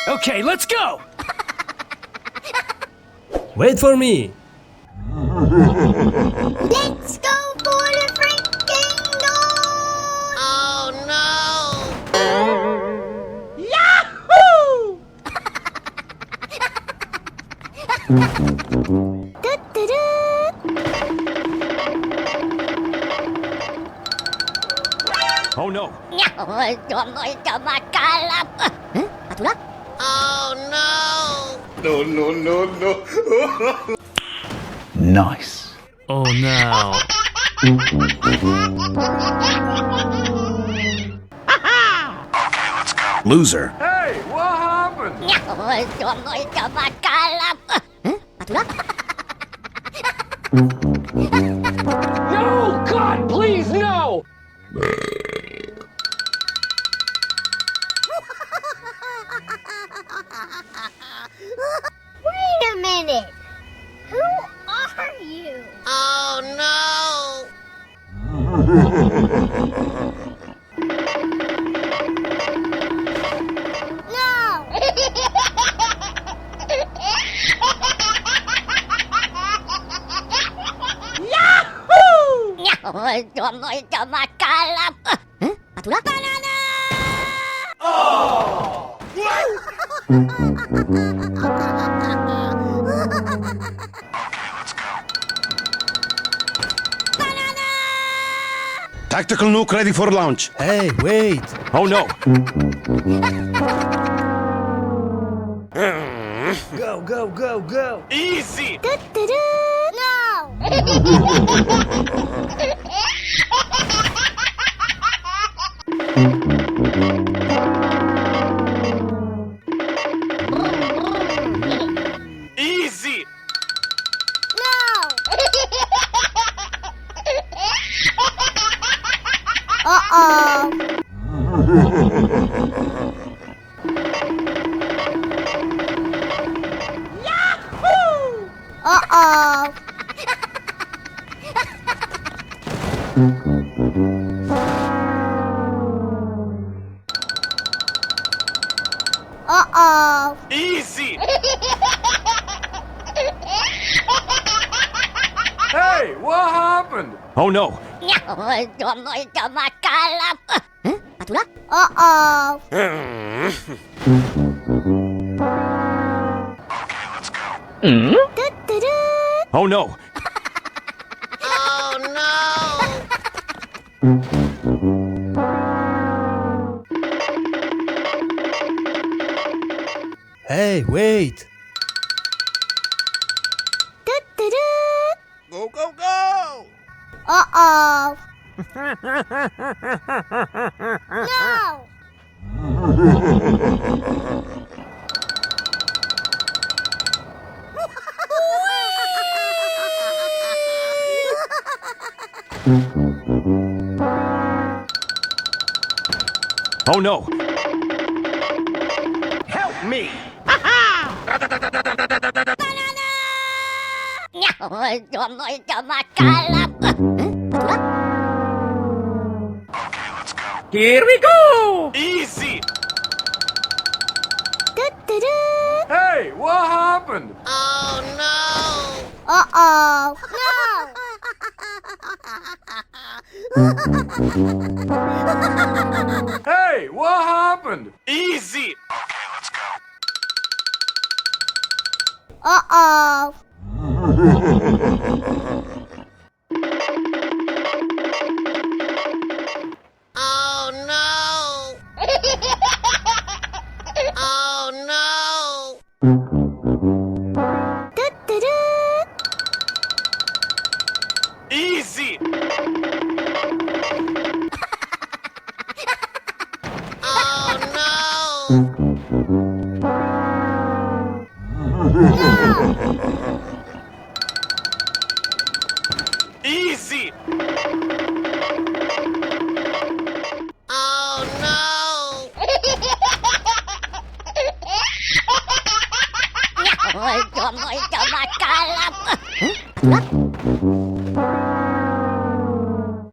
Okay, let's go! Wait for me. Let's go for the freaking goal! Oh no! Yahoo! Oh no! Cho tôi cho mà cá lắm. Patulak? Oh no! No, no, no, no. Nice. Oh no. Loser. Hey, what happened? Cho tôi cho mà cá lắm. Patulak? No! God, please, no! Wait a minute. Who are you? Oh no! No! Yahoo! Cho tôi cho mà cá lắm. Patulak? Banana! Tactical nuke ready for launch. Hey, wait. Oh no! Go, go, go, go. Easy! No! Easy! No! Uh-oh. Yahoo! Uh-oh. Uh-oh. Easy! Hey, what happened? Oh no! Cho tôi cho mà cá lắm. Patulak? Uh-oh. Oh no! Oh no! Hey, wait. Go, go, go! Uh-oh. No! Oh no! Help me! Cho tôi cho mà cá lắm. Patulak? Here we go! Easy! Hey, what happened? Oh no! Uh-oh. No! Hey, what happened? Easy! Uh-oh. Oh no! Oh no! Easy! Oh no! Easy! Oh no! medyo mo'y tumakalap. Atula?